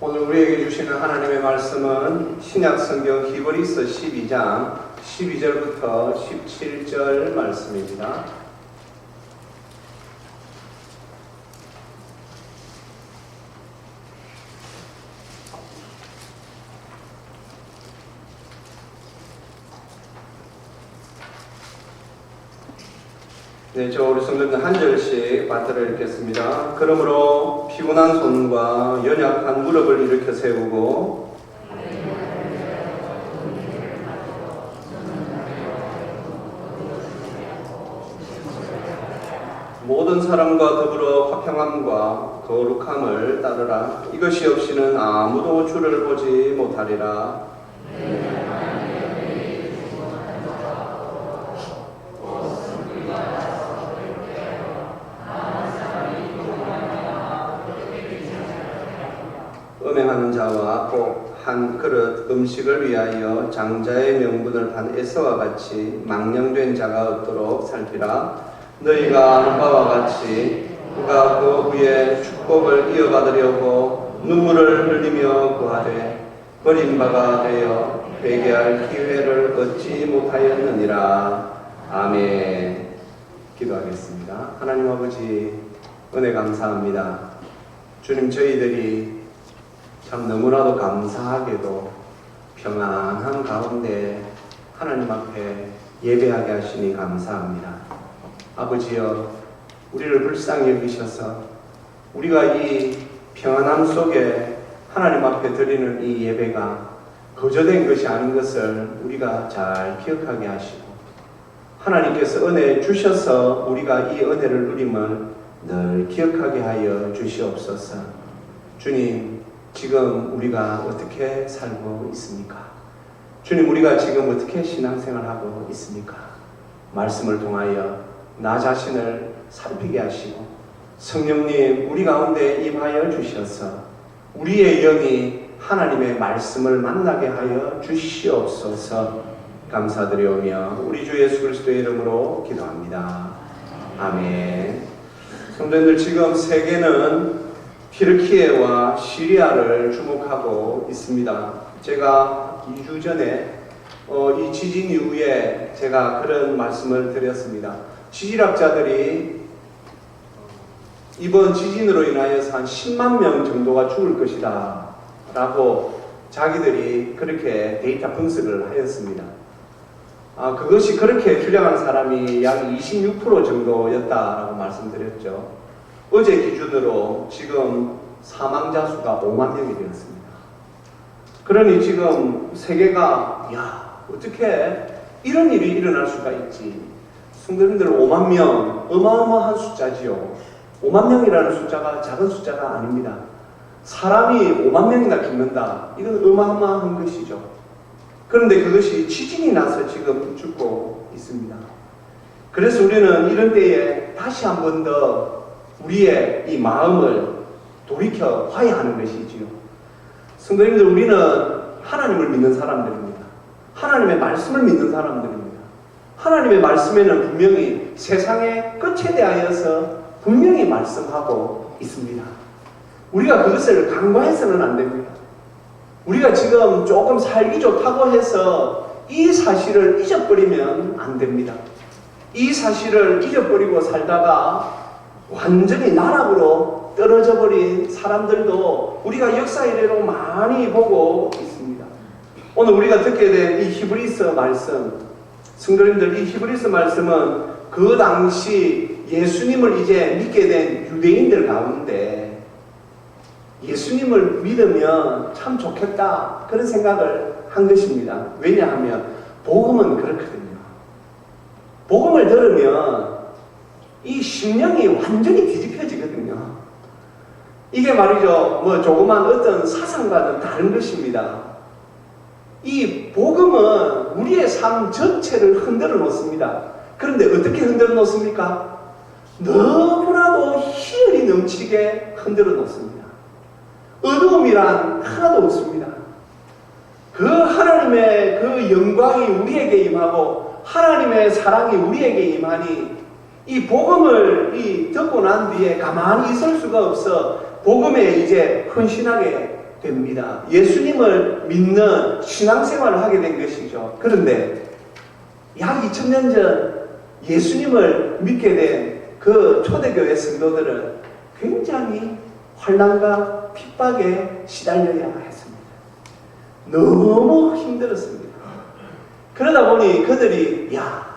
오늘 우리에게 주시는 하나님의 말씀은 신약성경 히브리서 12장 12절부터 17절 말씀입니다. 네, 저 우리 성도들 한 절씩 받들어 읽겠습니다. 그러므로 피곤한 손과 연약한 무릎을 일으켜 세우고 모든 사람과 더불어 화평함과 거룩함을 따르라. 이것이 없이는 아무도 주를 보지 못하리라. 음행하는 자와 꼭 한 그릇 음식을 위하여 장자의 명분을 판 에서와 같이 망령된 자가 없도록 살피라. 너희가 아는 바와 같이 그가 그 후에 축복을 이어받으려고 눈물을 흘리며 구하되 버림바가 되어 회개할 기회를 얻지 못하였느니라. 아멘. 기도하겠습니다. 하나님 아버지, 은혜 감사합니다. 주님, 저희들이 참 너무나도 감사하게도 평안한 가운데 하나님 앞에 예배하게 하시니 감사합니다. 아버지여, 우리를 불쌍히 여기셔서 우리가 이 평안함 속에 하나님 앞에 드리는 이 예배가 거저된 것이 아닌 것을 우리가 잘 기억하게 하시고, 하나님께서 은혜 주셔서 우리가 이 은혜를 누림을 늘 기억하게 하여 주시옵소서. 주님, 지금 우리가 어떻게 살고 있습니까? 주님, 우리가 지금 어떻게 신앙생활하고 있습니까? 말씀을 통하여 나 자신을 살피게 하시고 성령님 우리 가운데 임하여 주셔서 우리의 영이 하나님의 말씀을 만나게 하여 주시옵소서. 감사드리오며 우리 주 예수 그리스도의 이름으로 기도합니다. 아멘. 성도님들, 지금 세계는 튀르키예와 시리아를 주목하고 있습니다. 제가 2주 전에 이 지진 이후에 제가 그런 말씀을 드렸습니다. 지질학자들이 이번 지진으로 인하여서 한 10만 명 정도가 죽을 것이다 라고 자기들이 그렇게 데이터 분석을 하였습니다. 그것이 그렇게 주장한 사람이 약 26% 정도였다라고 말씀드렸죠. 어제 기준으로 지금 사망자 수가 5만 명이 되었습니다. 그러니 지금 세계가 어떻게 이런 일이 일어날 수가 있지? 성도님들, 5만 명 어마어마한 숫자지요. 5만 명이라는 숫자가 작은 숫자가 아닙니다. 사람이 5만 명이나 죽는다. 이건 어마어마한 것이죠. 그런데 그것이 지진이 나서 지금 죽고 있습니다. 그래서 우리는 이런 때에 다시 한 번 더 우리의 이 마음을 돌이켜 봐야 하는 것이지요. 성도님들, 우리는 하나님을 믿는 사람들입니다. 하나님의 말씀을 믿는 사람들입니다. 하나님의 말씀에는 분명히 세상의 끝에 대하여서 분명히 말씀하고 있습니다. 우리가 그것을 간과해서는 안 됩니다. 우리가 지금 조금 살기 좋다고 해서 이 사실을 잊어버리면 안 됩니다. 이 사실을 잊어버리고 살다가 완전히 나락으로 떨어져 버린 사람들도 우리가 역사 이래로 많이 보고 있습니다. 오늘 우리가 듣게 된 이 히브리서 말씀, 성도님들, 이 히브리서 말씀은 그 당시 예수님을 이제 믿게 된 유대인들 가운데 예수님을 믿으면 참 좋겠다 그런 생각을 한 것입니다. 왜냐하면 복음은 그렇거든요. 복음을 들으면 이 심령이 완전히 뒤집혀지거든요. 이게 말이죠, 조그만 어떤 사상과는 다른 것입니다. 이 복음은 우리의 삶 전체를 흔들어 놓습니다. 그런데 어떻게 흔들어 놓습니까? 너무나도 희열이 넘치게 흔들어 놓습니다. 어두움이란 하나도 없습니다. 그 하나님의 그 영광이 우리에게 임하고 하나님의 사랑이 우리에게 임하니 이 복음을 듣고 난 뒤에 가만히 있을 수가 없어 복음에 이제 헌신하게 됩니다. 예수님을 믿는 신앙생활을 하게 된 것이죠. 그런데 약 2000년 전 예수님을 믿게 된 그 초대교회 성도들은 굉장히 환난과 핍박에 시달려야 했습니다. 너무 힘들었습니다. 그러다 보니 그들이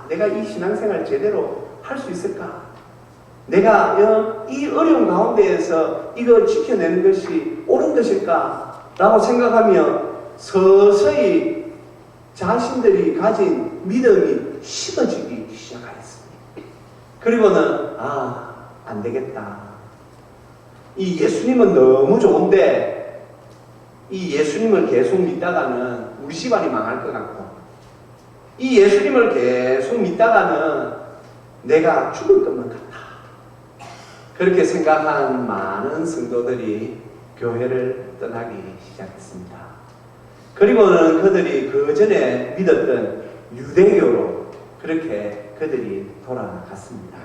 내가 이 신앙생활 제대로 할 수 있을까? 내가 이 어려운 가운데에서 이거 지켜내는 것이 옳은 것일까? 라고 생각하며 서서히 자신들이 가진 믿음이 식어지기 시작하였습니다. 그리고는 안 되겠다. 이 예수님은 너무 좋은데 이 예수님을 계속 믿다가는 우리 집안이 망할 것 같고 이 예수님을 계속 믿다가는 내가 죽을 것만 같다. 그렇게 생각한 많은 성도들이 교회를 떠나기 시작했습니다. 그리고는 그들이 그 전에 믿었던 유대교로 그렇게 그들이 돌아갔습니다.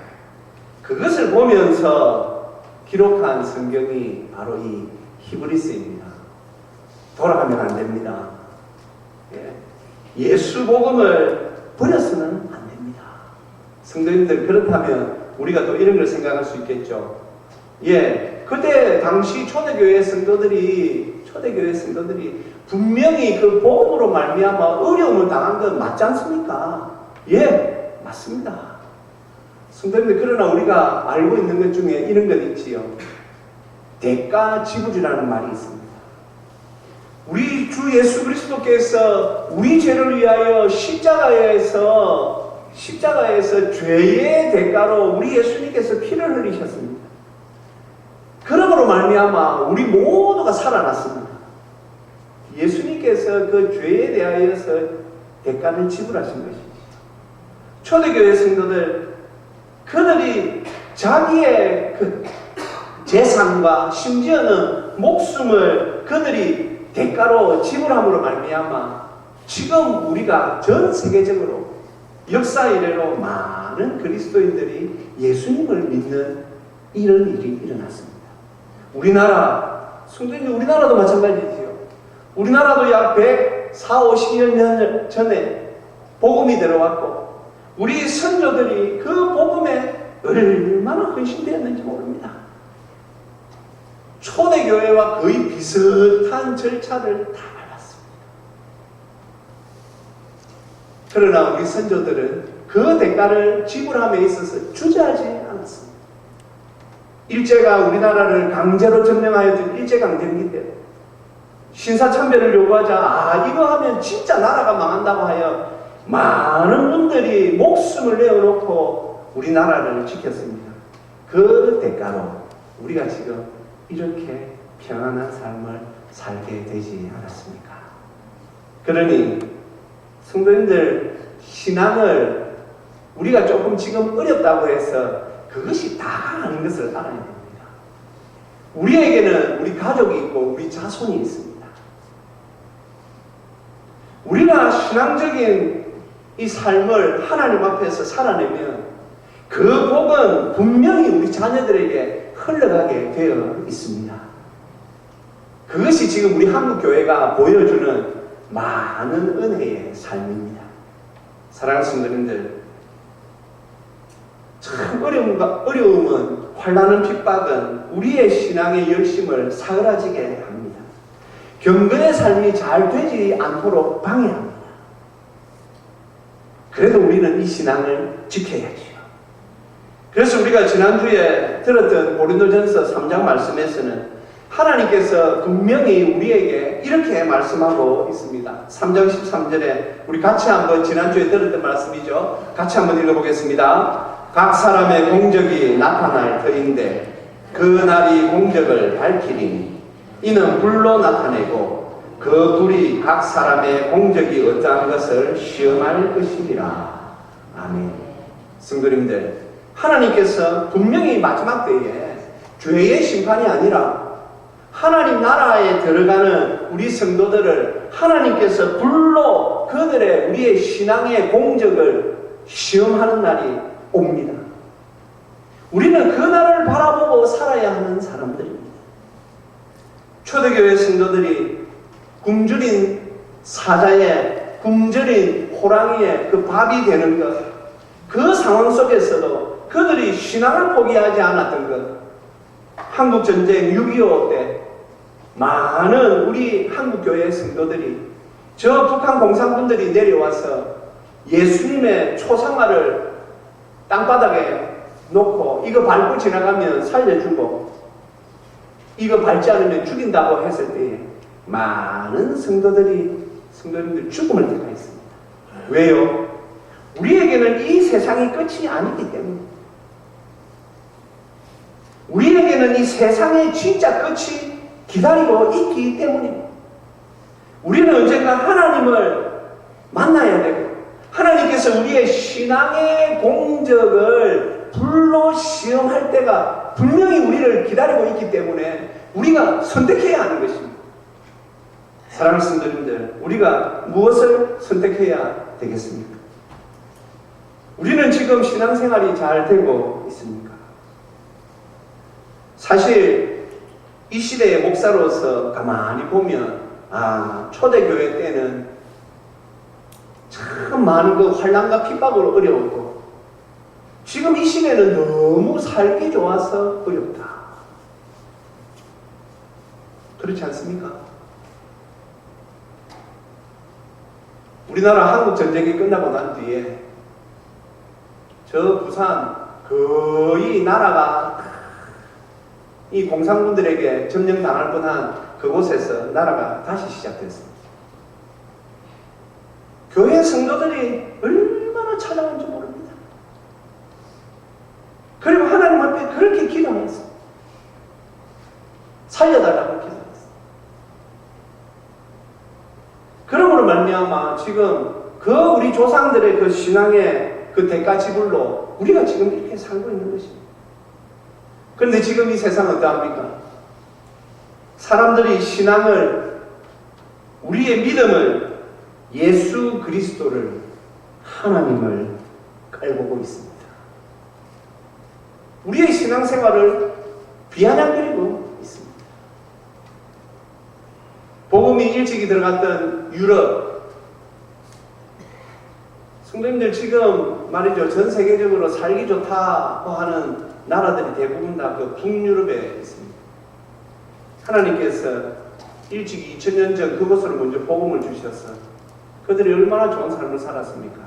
그것을 보면서 기록한 성경이 바로 이 히브리서입니다. 돌아가면 안 됩니다. 예수 복음을 버려서는 안 됩니다. 성도님들, 그렇다면 우리가 또 이런 걸 생각할 수 있겠죠. 그때 당시 초대교회 성도들이 분명히 그 복음으로 말미암아 어려움을 당한 건 맞지 않습니까? 맞습니다. 성도님들, 그러나 우리가 알고 있는 것 중에 이런 것 있지요. 대가 지불이라는 말이 있습니다. 우리 주 예수 그리스도께서 우리 죄를 위하여 십자가에서 죄의 대가로 우리 예수님께서 피를 흘리셨습니다. 그러므로 말미암아 우리 모두가 살아났습니다. 예수님께서 그 죄에 대하여서 대가를 지불하신 것이죠. 초대교회 성도들, 그들이 자기의 그 재산과 심지어는 목숨을 그들이 대가로 지불함으로 말미암아 지금 우리가 전 세계적으로 역사 이래로 많은 그리스도인들이 예수님을 믿는 이런 일이 일어났습니다. 우리나라, 성도님, 우리나라도 마찬가지지요. 우리나라도 약 140~50년 전에 복음이 들어왔고 우리 선조들이 그 복음에 얼마나 헌신되었는지 모릅니다. 초대교회와 거의 비슷한 절차를 다 밟았습니다. 그러나 우리 선조들은 그 대가를 지불함에 있어서 주저하지 않았습니다. 일제가 우리나라를 강제로 점령하였던 일제강점기 때 신사참배를 요구하자 이거 하면 진짜 나라가 망한다고 하여 많은 분들이 목숨을 내어놓고 우리나라를 지켰습니다. 그 대가로 우리가 지금 이렇게 평안한 삶을 살게 되지 않았습니까? 그러니 성도님들, 신앙을 우리가 조금 지금 어렵다고 해서 그것이 다 아닌 것을 알아야 됩니다. 우리에게는 우리 가족이 있고 우리 자손이 있습니다. 우리가 신앙적인 이 삶을 하나님 앞에서 살아내면 그 복은 분명히 우리 자녀들에게 흘러가게 되어 있습니다. 그것이 지금 우리 한국교회가 보여주는 많은 은혜의 삶입니다. 사랑하는 성도님들, 참 어려움은, 환난은, 핍박은 우리의 신앙의 열심을 사그라지게 합니다. 경건의 삶이 잘 되지 않도록 방해합니다. 그래도 우리는 이 신앙을 지켜야지요. 그래서 우리가 지난주에 들었던 고린도전서 3장 말씀에서는 하나님께서 분명히 우리에게 이렇게 말씀하고 있습니다. 3장 13절에 우리 같이 한번 지난주에 들었던 말씀이죠. 같이 한번 읽어보겠습니다. 각 사람의 공적이 나타날 터인데 그 날이 공적을 밝히리니 이는 불로 나타내고 그 불이 각 사람의 공적이 어떠한 것을 시험할 것이니라. 아멘. 성도님들, 하나님께서 분명히 마지막 때에 죄의 심판이 아니라 하나님 나라에 들어가는 우리 성도들을 하나님께서 불로 그들의 우리의 신앙의 공적을 시험하는 날이 옵니다. 우리는 그 날을 바라보고 살아야 하는 사람들입니다. 초대교회 성도들이 굶주린 사자의, 굶주린 호랑이의 그 밥이 되는 것, 그 상황 속에서도 그들이 신앙을 포기하지 않았던 것, 한국전쟁 6.25 때 많은 우리 한국교회 성도들이 저 북한 공산군들이 내려와서 예수님의 초상화를 땅바닥에 놓고 이거 밟고 지나가면 살려주고 이거 밟지 않으면 죽인다고 했을 때에 많은 성도님들 죽음을 택하였습니다. 왜요? 우리에게는 이 세상이 끝이 아니기 때문에, 우리에게는 이 세상의 진짜 끝이 기다리고 있기 때문에 우리는 언젠가 하나님을 만나야 되고 하나님께서 우리의 신앙의 공적을 불로 시험할 때가 분명히 우리를 기다리고 있기 때문에 우리가 선택해야 하는 것입니다. 사랑하는 성도님들, 우리가 무엇을 선택해야 되겠습니까? 우리는 지금 신앙생활이 잘 되고 있습니까? 사실 이 시대의 목사로서 가만히 보면 초대교회 때는 참 많은 그 환난과 핍박으로 어려웠고 지금 이 시대는 너무 살기 좋아서 어렵다. 그렇지 않습니까? 우리나라 한국전쟁이 끝나고 난 뒤에 저 부산 거의 나라가 이 공산군들에게 점령당할 뻔한 그곳에서 나라가 다시 시작됐습니다. 교회 성도들이 얼마나 찾아온지 모릅니다. 그리고 하나님 앞에 그렇게 기도했어요. 살려달라고 기도했어요. 그러므로 말미암아 지금 그 우리 조상들의 그 신앙의 그 대가 지불로 우리가 지금 이렇게 살고 있는 것입니다. 그런데 지금 이 세상은 어떠합니까? 사람들이 신앙을, 우리의 믿음을 예수 그리스도를, 하나님을 깔보고 있습니다. 우리의 신앙생활을 비아냥거리고 있습니다. 복음이 일찍이 들어갔던 유럽, 성도님들 지금 말이죠, 전 세계적으로 살기 좋다고 하는 나라들이 대부분 다 그 북유럽에 있습니다. 하나님께서 일찍 2000년 전 그곳으로 먼저 복음을 주셔서 그들이 얼마나 좋은 삶을 살았습니까?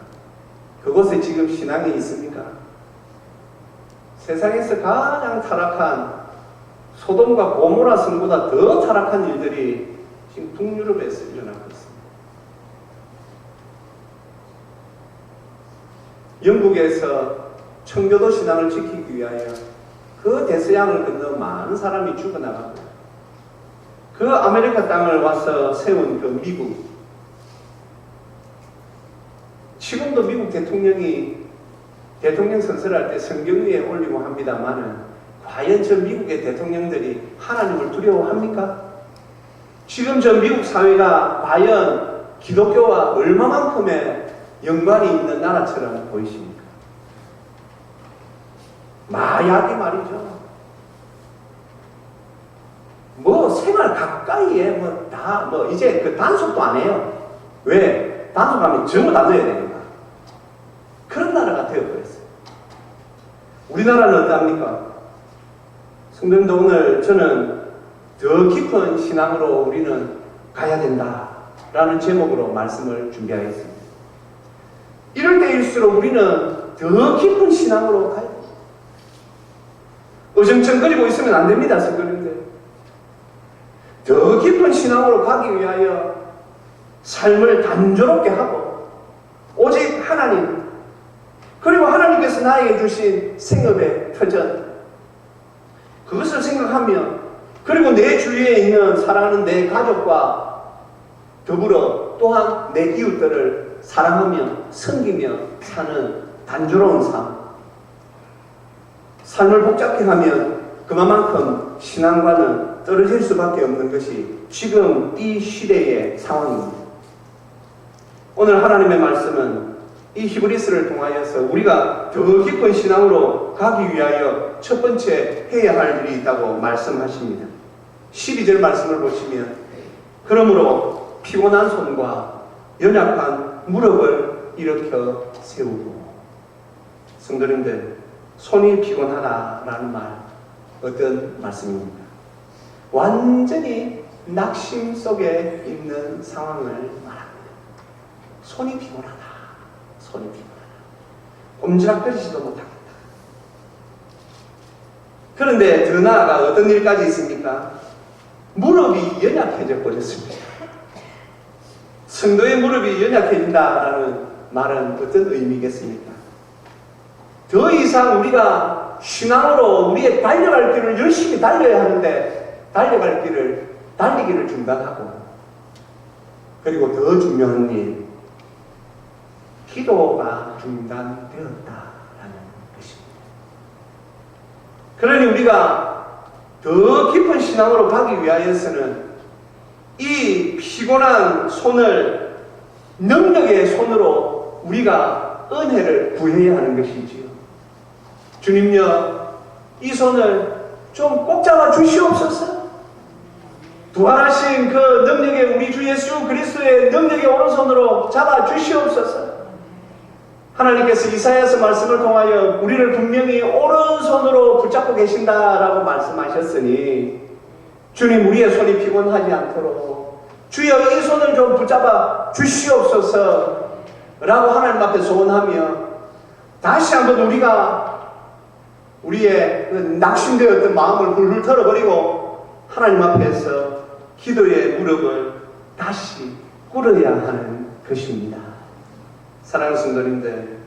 그곳에 지금 신앙이 있습니까? 세상에서 가장 타락한 소돔과 고모라 성보다 더 타락한 일들이 지금 북유럽에서 일어나고 있습니다. 영국에서 청교도 신앙을 지키기 위하여 그 대서양을 건너 많은 사람이 죽어나가고 그 아메리카 땅을 와서 세운 그 미국, 지금도 미국 대통령이 대통령 선서를 할 때 성경 위에 올리고 합니다만은 과연 저 미국의 대통령들이 하나님을 두려워합니까? 지금 저 미국 사회가 과연 기독교와 얼마만큼의 연관이 있는 나라처럼 보이십니까? 마약이 말이죠. 생활 가까이에 이제 그 단속도 안 해요. 왜? 단속하면 전부 다 넣어야 되니까. 그런 나라가 되어버렸어요. 우리나라는 어떠합니까? 성도님도 오늘 저는 더 깊은 신앙으로 우리는 가야 된다라는 제목으로 말씀을 준비하겠습니다. 이럴 때일수록 우리는 더 깊은 신앙으로 가야 됩니다. 어정쩡거리고 있으면 안 됩니다, 성도님들. 더 깊은 신앙으로 가기 위하여 삶을 단조롭게 하고 오직 하나님, 그리고 하나님께서 나에게 주신 생업의 터전, 그것을 생각하며, 그리고 내 주위에 있는 사랑하는 내 가족과 더불어 또한 내 이웃들을 사랑하며 섬기며 사는 단조로운 삶을 복잡히 하면 그만큼 신앙과는 떨어질 수밖에 없는 것이 지금 이 시대의 상황입니다. 오늘 하나님의 말씀은 이 히브리서를 통하여서 우리가 더 깊은 신앙으로 가기 위하여 첫 번째 해야 할 일이 있다고 말씀하십니다. 12절 말씀을 보시면 그러므로 피곤한 손과 연약한 무릎을 일으켜 세우고. 성도님들, 손이 피곤하다라는 말 어떤 말씀입니까? 완전히 낙심 속에 있는 상황을 말합니다. 손이 피곤하다. 손이 피곤하다. 꼼지락거리지도 못합니다. 그런데 더 나아가 어떤 일까지 있습니까? 무릎이 연약해져 버렸습니다. 성도의 무릎이 연약해진다라는 말은 어떤 의미겠습니까? 더 이상 우리가 신앙으로 우리의 달려갈 길을 열심히 달려야 하는데 달리기를 중단하고, 그리고 더 중요한 일, 기도가 중단되었다라는 것입니다. 그러니 우리가 더 깊은 신앙으로 가기 위하여서는 이 피곤한 손을 능력의 손으로 우리가 은혜를 구해야 하는 것이지요. 주님여, 이 손을 좀 꼭 잡아 주시옵소서. 부활하신 그 능력의 우리 주 예수 그리스도의 능력의 오른손으로 잡아 주시옵소서. 하나님께서 이사야서 말씀을 통하여 우리를 분명히 오른손으로 붙잡고 계신다라고 말씀하셨으니, 주님, 우리의 손이 피곤하지 않도록 주여 이 손을 좀 붙잡아 주시옵소서 라고 하나님 앞에 소원하며, 다시 한번 우리의 낙심되었던 마음을 훌훌 털어버리고 하나님 앞에서 기도의 무릎을 다시 꿇어야 하는 것입니다. 사랑하는 성도님들,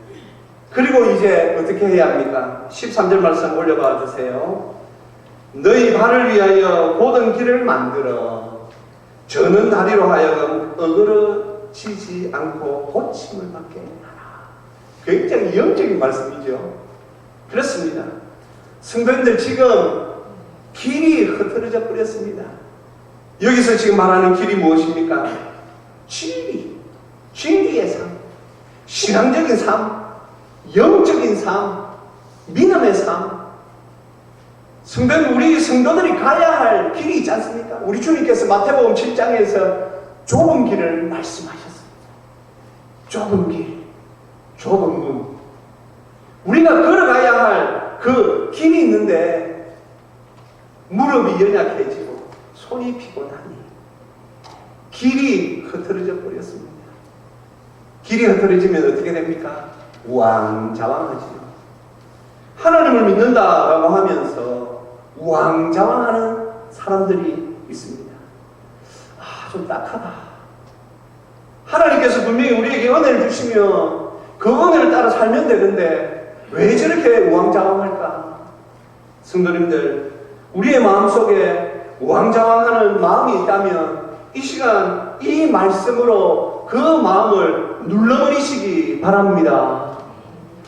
그리고 이제 어떻게 해야 합니까? 13절 말씀 올려봐 주세요. 너희 발을 위하여 곧은 길을 만들어 저는 다리로 하여금 어그러지지 않고 고침을 받게 하라. 굉장히 영적인 말씀이죠. 그렇습니다. 성도님들, 지금 길이 흐트러져 버렸습니다. 여기서 지금 말하는 길이 무엇입니까? 진리의 삶, 신앙적인 삶, 영적인 삶, 믿음의 삶. 성도님, 우리 성도들이 가야 할 길이 있지 않습니까? 우리 주님께서 마태복음 7장에서 좁은 길을 말씀하셨습니다. 좁은 길, 좁은 문. 우리가 걸어가야 할 그 길이 있는데 무릎이 연약해지고 손이 피곤하니 길이 흐트러져 버렸습니다. 길이 흐트러지면 어떻게 됩니까? 우왕좌왕하지요. 하나님을 믿는다라고 하면서 우왕좌왕하는 사람들이 있습니다. 좀 딱하다. 하나님께서 분명히 우리에게 은혜를 주시면 그 은혜를 따라 살면 되는데 왜 저렇게 우왕좌왕할까? 성도님들, 우리의 마음속에 우왕좌왕하는 마음이 있다면 이 시간 이 말씀으로 그 마음을 눌러버리시기 바랍니다.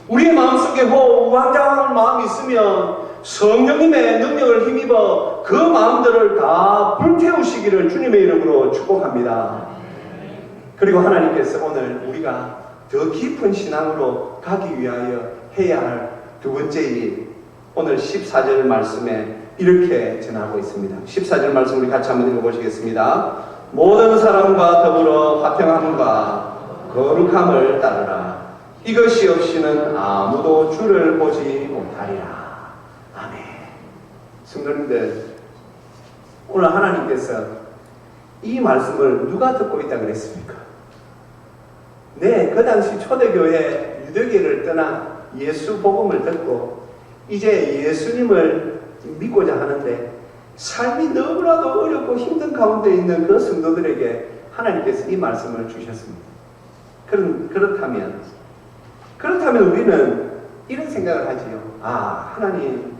우리의 마음속에 우왕좌왕한 마음이 있으면 성령님의 능력을 힘입어 그 마음들을 다 불태우시기를 주님의 이름으로 축복합니다. 그리고 하나님께서 오늘 우리가 더 깊은 신앙으로 가기 위하여 해야 할 두 번째 일, 오늘 14절 말씀에 이렇게 전하고 있습니다. 14절 말씀 우리 같이 한번 읽어보시겠습니다. 모든 사람과 더불어 화평함과 거룩함을 따르라. 이것이 없이는 아무도 주를 보지 못하리라. 아멘. 성도님들, 오늘 하나님께서 이 말씀을 누가 듣고 있다 그랬습니까? 네, 그 당시 초대교회 유대교를 떠나 예수 복음을 듣고 이제 예수님을 믿고자 하는데 삶이 너무나도 어렵고 힘든 가운데 있는 그 성도들에게 하나님께서 이 말씀을 주셨습니다. 그렇다면 우리는 이런 생각을 하지요. 하나님,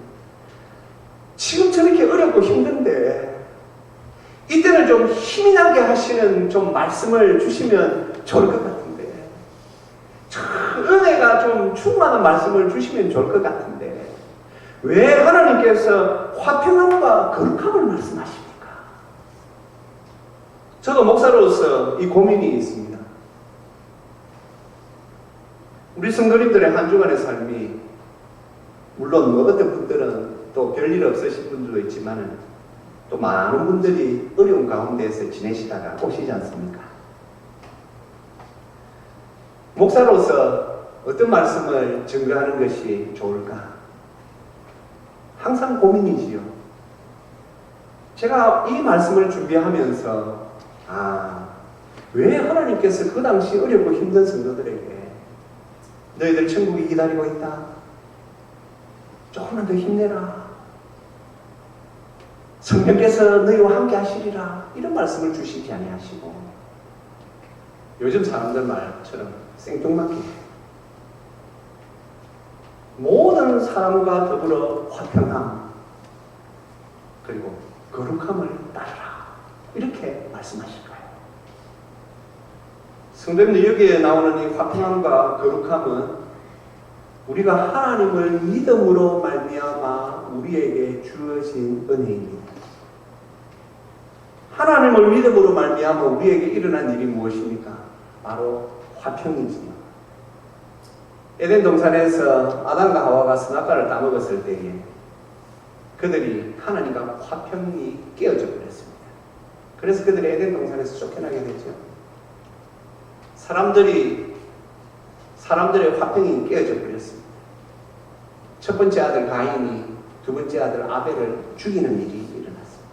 지금 저렇게 어렵고 힘든데 이때는 좀 힘이 나게 하시는 좀 말씀을 주시면 좋을 것 같은데, 은혜가 좀 충만한 말씀을 주시면 좋을 것 같은데 왜 하나님께서 화평함과 거룩함을 말씀하십니까? 저도 목사로서 이 고민이 있습니다. 우리 성도님들의 한 주간의 삶이 물론 어떤 분들은 또 별일 없으신 분들도 있지만 또 많은 분들이 어려운 가운데서 지내시다가 오시지 않습니까? 목사로서 어떤 말씀을 증거하는 것이 좋을까? 항상 고민이지요. 제가 이 말씀을 준비하면서 왜 하나님께서 그 당시 어렵고 힘든 성도들에게 너희들 천국이 기다리고 있다. 조금만 더 힘내라. 성령께서 너희와 함께 하시리라. 이런 말씀을 주시지 아니하시고 요즘 사람들 말처럼 생뚱맞게 모든 사람과 더불어 화평함 그리고 거룩함을 따르라. 이렇게 말씀하실 거예요. 성도님들, 여기에 나오는 이 화평함과 거룩함은 우리가 하나님을 믿음으로 말미암아 우리에게 주어진 은혜입니다. 하나님을 믿음으로 말미암아 우리에게 일어난 일이 무엇입니까? 바로 화평이지요. 에덴 동산에서 아담과 하와가 선악과를 따먹었을 때에 그들이 하나님과 화평이 깨어져 버렸습니다. 그래서 그들이 에덴 동산에서 쫓겨나게 되죠. 사람들의 화평이 깨어져 버렸습니다. 첫 번째 아들 가인이 두 번째 아들 아벨을 죽이는 일이 일어났습니다.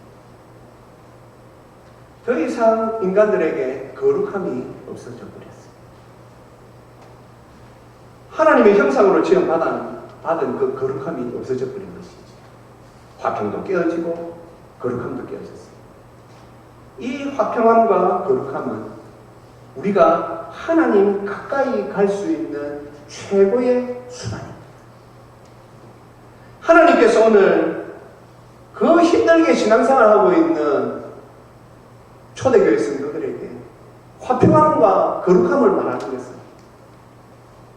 더 이상 인간들에게 거룩함이 없어져 버렸습니다. 하나님의 형상으로 지음받은 그 거룩함이 없어져 버린 것이지. 화평도 깨어지고 거룩함도 깨어졌습니다. 이 화평함과 거룩함은 우리가 하나님 가까이 갈 수 있는 최고의 수단입니다. 하나님께서 오늘 그 힘들게 신앙생활하고 있는 초대교회 성도들에게 화평함과 거룩함을 말하는 것은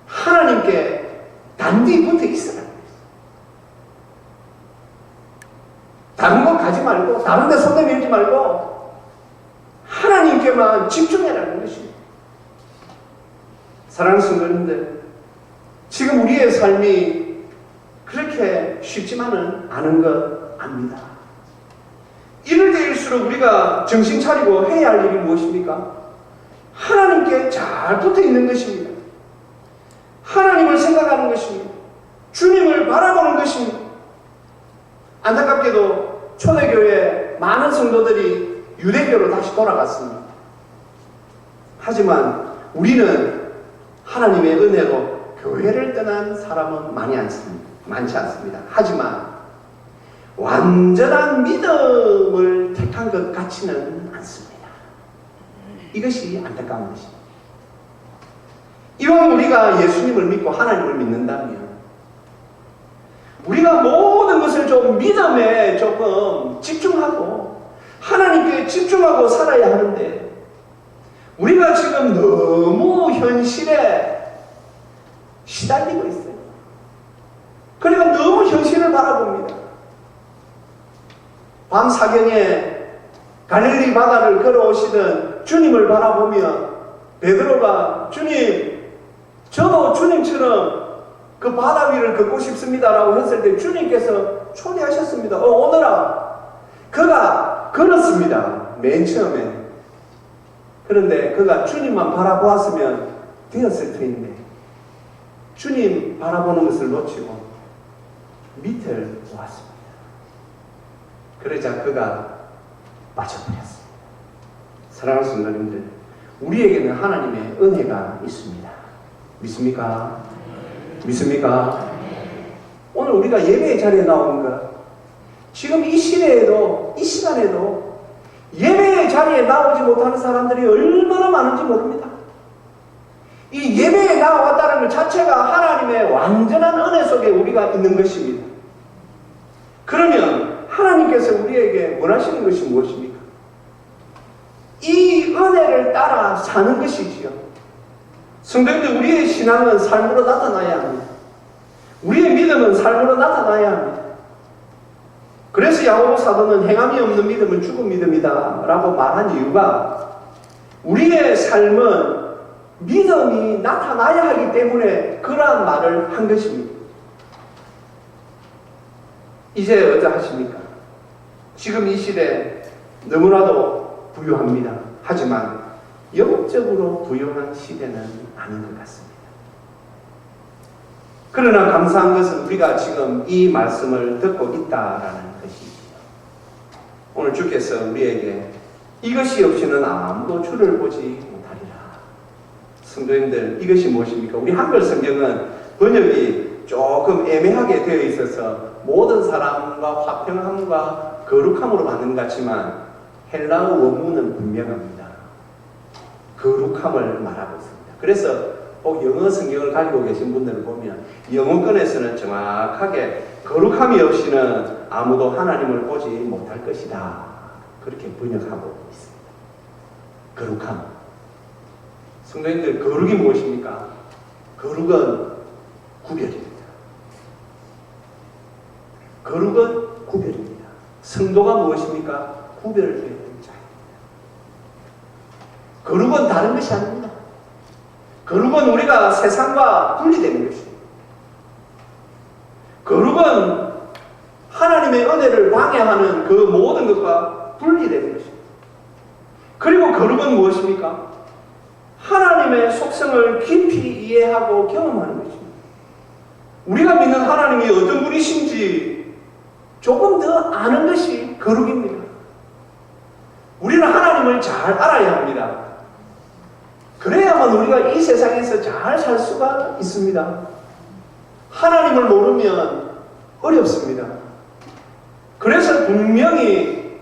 하나님께 단디 붙어 있으라는 거예요. 다른 곳 가지 말고 다른 데 손 내밀지 말고 하나님께만 집중해라는 것입니다. 사랑하는 성도님들, 지금 우리의 삶이 그렇게 쉽지만은 않은 것 압니다. 이럴 때일수록 우리가 정신 차리고 해야 할 일이 무엇입니까? 하나님께 잘 붙어 있는 것입니다. 하나님을 생각하는 것입니다. 주님을 바라보는 것입니다. 안타깝게도 초대교회 많은 성도들이 유대교로 다시 돌아갔습니다. 하지만 우리는 하나님의 은혜로 교회를 떠난 사람은 많지 않습니다. 하지만 완전한 믿음을 택한 것 같지는 않습니다. 이것이 안타까운 것입니다. 이왕 우리가 예수님을 믿고 하나님을 믿는다면 우리가 모든 것을 좀 믿음에 조금 집중하고 하나님께 집중하고 살아야 하는데 우리가 지금 너무 현실에 시달리고 있어요. 그러니까 너무 현실을 바라봅니다. 밤 사경에 갈릴리 바다를 걸어오시던 주님을 바라보며 베드로가 주님, 저도 주님처럼 그 바다 위를 걷고 싶습니다라고 했을 때 주님께서 초대하셨습니다. 오너라. 그가 걸었습니다. 맨 처음에. 그런데 그가 주님만 바라보았으면 되었을 터인데 주님 바라보는 것을 놓치고 밑을 보았습니다. 그러자 그가 빠져버렸습니다. 사랑하는 성도님들, 우리에게는 하나님의 은혜가 있습니다. 믿습니까? 믿습니까? 오늘 우리가 예배의 자리에 나온 것, 지금 이 시대에도, 이 시간에도 예배의 자리에 나오지 못하는 사람들이 얼마나 많은지 모릅니다. 이 예배에 나왔다는 것 자체가 하나님의 완전한 은혜 속에 우리가 있는 것입니다. 그러면 하나님께서 우리에게 원하시는 것이 무엇입니까? 이 은혜를 따라 사는 것이지요. 성도님들, 우리의 신앙은 삶으로 나타나야 합니다. 우리의 믿음은 삶으로 나타나야 합니다. 그래서 야고보 사도는 행함이 없는 믿음은 죽은 믿음이다 라고 말한 이유가 우리의 삶은 믿음이 나타나야 하기 때문에 그러한 말을 한 것입니다. 이제 어떠하십니까? 지금 이 시대 너무나도 부유합니다. 하지만 영적으로 부유한 시대는 아닌 것 같습니다. 그러나 감사한 것은 우리가 지금 이 말씀을 듣고 있다라는 것이지요. 오늘 주께서 우리에게 이것이 없이는 아무도 주를 보지 못하리라. 성도님들, 이것이 무엇입니까? 우리 한글 성경은 번역이 조금 애매하게 되어 있어서 모든 사람과 화평함과 거룩함으로 받는 것 같지만 헬라어 원문은 분명합니다. 거룩함을 말하고 있습니다. 그래서 꼭 영어 성경을 가지고 계신 분들을 보면 영어권에서는 정확하게 거룩함이 없이는 아무도 하나님을 보지 못할 것이다. 그렇게 번역하고 있습니다. 거룩함. 성도님들, 거룩이 무엇입니까? 거룩은 구별입니다. 거룩은 구별입니다. 성도가 무엇입니까? 구별되는 자입니다. 거룩은 다른 것이 아닙니다. 거룩은 우리가 세상과 분리되는 것입니다. 거룩은 하나님의 은혜를 방해하는 그 모든 것과 분리되는 것입니다. 그리고 거룩은 무엇입니까? 하나님의 속성을 깊이 이해하고 경험하는 것입니다. 우리가 믿는 하나님이 어떤 분이신지 조금 더 아는 것이 거룩입니다. 우리는 하나님을 잘 알아야 합니다. 그래야만 우리가 이 세상에서 잘 살 수가 있습니다. 하나님을 모르면 어렵습니다. 그래서 분명히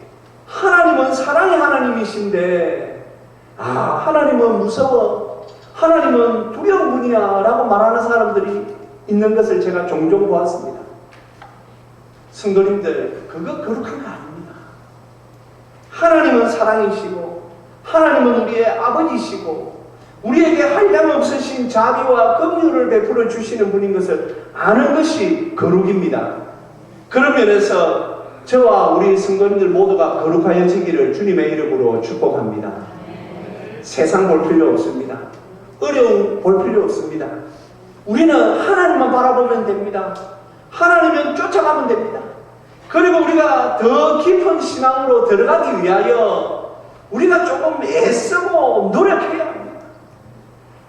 하나님은 사랑의 하나님이신데 하나님은 무서워, 하나님은 두려운 분이야 라고 말하는 사람들이 있는 것을 제가 종종 보았습니다. 성도님들, 그거 거룩한 거 아닙니다. 하나님은 사랑이시고 하나님은 우리의 아버지시고 우리에게 한량없으신 자비와 긍휼을 베풀어 주시는 분인 것을 아는 것이 거룩입니다. 그런 면에서 저와 우리 성도님들 모두가 거룩하여지기를 주님의 이름으로 축복합니다. 세상 볼 필요 없습니다. 어려움 볼 필요 없습니다. 우리는 하나님만 바라보면 됩니다. 하나님은 쫓아가면 됩니다. 그리고 우리가 더 깊은 신앙으로 들어가기 위하여 우리가 조금 애쓰고 노력해야 합니다.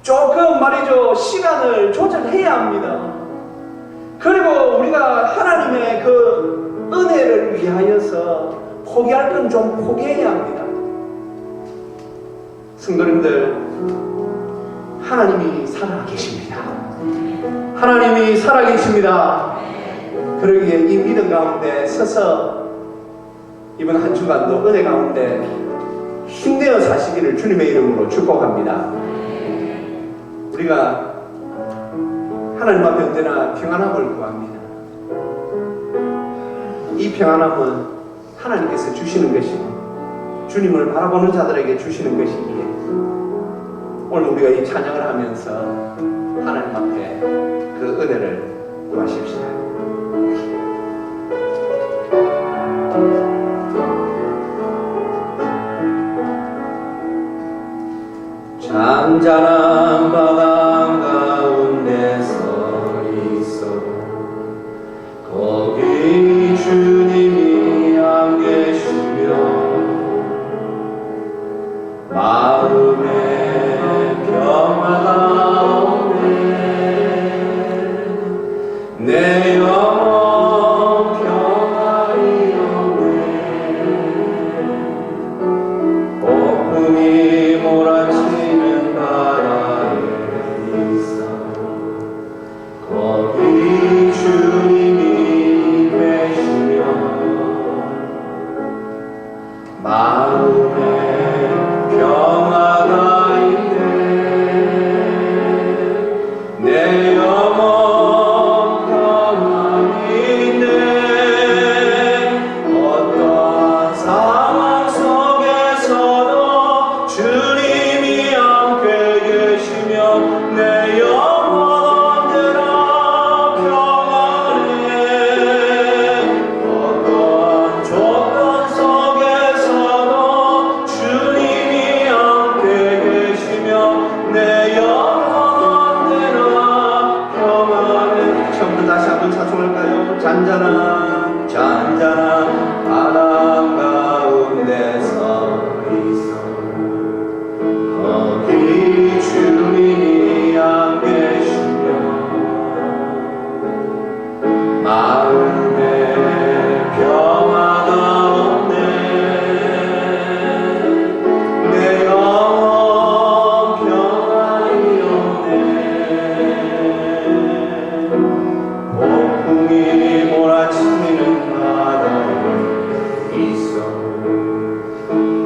조금 말이죠, 시간을 조절해야 합니다. 그리고 우리가 하나님의 그 은혜를 위하여서 포기할 건 좀 포기해야 합니다. 성도님들, 하나님이 살아계십니다. 하나님이 살아계십니다. 그러기에 이 믿음 가운데 서서 이번 한 주간도 은혜 가운데 힘내어 사시기를 주님의 이름으로 축복합니다. 우리가 하나님 앞에 언제나 평안함을 구합니다. 이 평안함은 하나님께서 주시는 것이고 주님을 바라보는 자들에게 주시는 것이기에 오늘 우리가 이 찬양을 하면서 하나님 앞에 그 은혜를 구하십시다. 잔잔한 바람 가운데 서 있어 거기 주님이 안 계시며 마음에 평화가 오네 내 영혼 평화이 오네 폭풍이 몰아치는 바다에 있어 거기 주님이 계시며 마음에 평화가 있네 내 영혼 평안이 있네 어떠한 상황 속에서도 주님이 함께 계시며 내 영혼 언제나 평안해 어떠한 조건 속에서도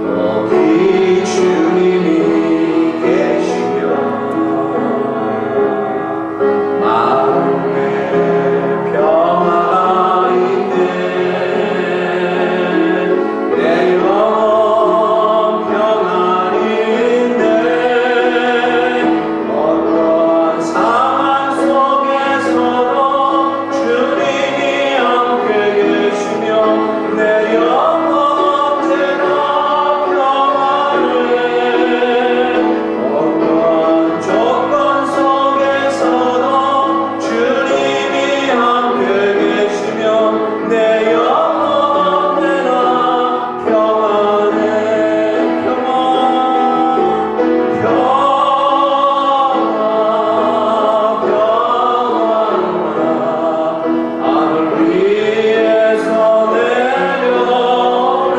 거기 주님이 계시며 마음에 평화가 있네. 내 영혼 평안이 있네. 어떤 상황 속에서도 주님이 함께 계시며 내 영혼 언제나 평안해. 어떤 조건 속에서도 주님이 함께 계시며 내 영혼 언제나 평안해. 하늘 위에서 내려오네.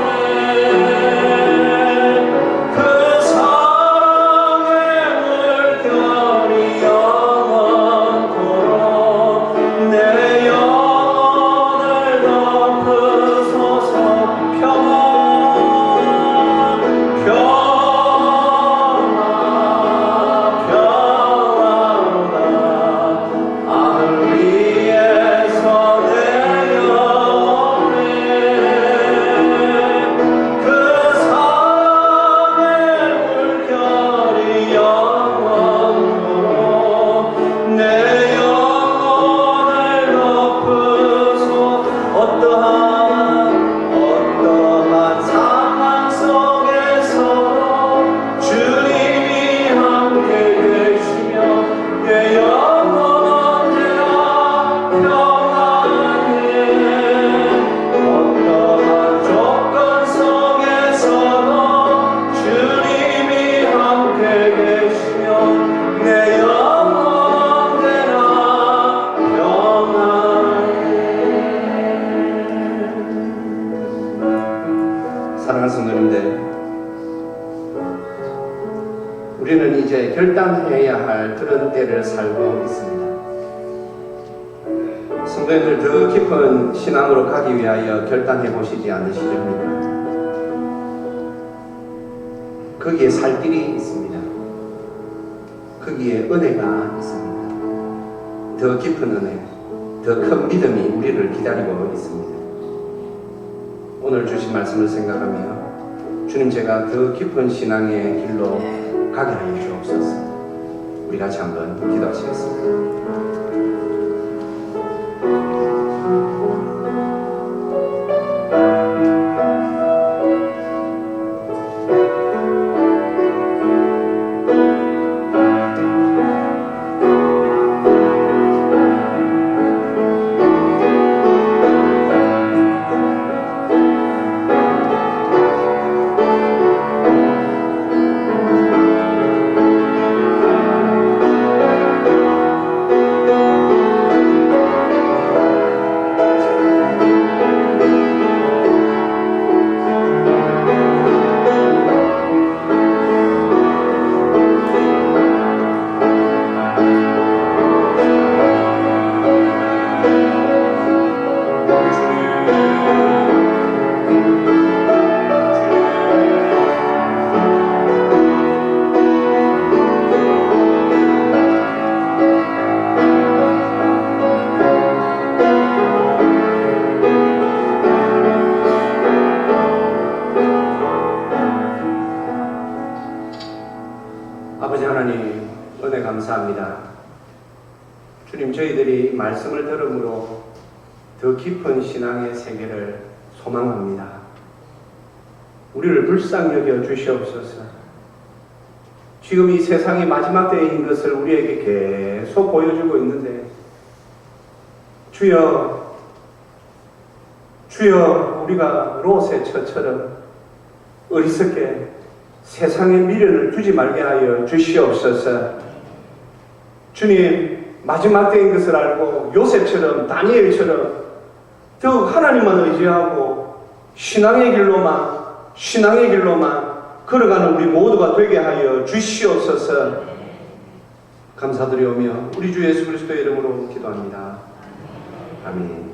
그 사랑의 물결이 영원토록 내 영혼을 덮으소서. 하늘 위에서 내려오네. 그 사랑의 물결이 영원토록 내 영혼을 덮으소. 어떠한 상황 속에서도 주님이 함께 계시며 내 영혼 언제나 평안해. 어떠한 조건 속에서도 주님이 함께 계시며 내 영혼 언제나 평안해. 사랑하는 성도님들, 우리는 이제 결단해야 할 그런 때를 살고 있습니다. 성도님들, 더 깊은 신앙으로 가기 위하여 결단해 보시지 않으시렵니까? 거기에 살 길이 있습니다. 거기에 은혜가 있습니다. 더 깊은 은혜, 더 큰 믿음이 우리를 기다리고 있습니다. 오늘 주신 말씀을 생각하며 주님, 제가 더 깊은 신앙의 길로 가게 하여 주옵소서. 우리 같이 한번 기도하시겠습니다. 아버지 하나님, 은혜 감사합니다. 주님, 저희들이 말씀을 들음으로 더 깊은 신앙의 세계를 소망합니다. 우리를 불쌍히 여겨 주시옵소서. 지금 이 세상이 마지막 때인 것을 우리에게 계속 보여주고 있는데, 주여, 우리가 롯의 처처럼 어리석게 세상의 미련을 두지 말게 하여 주시옵소서. 주님, 마지막 때인 것을 알고 요셉처럼, 다니엘처럼 더욱 하나님만 의지하고 신앙의 길로만 걸어가는 우리 모두가 되게 하여 주시옵소서. 감사드리오며 우리 주 예수 그리스도의 이름으로 기도합니다. 아멘.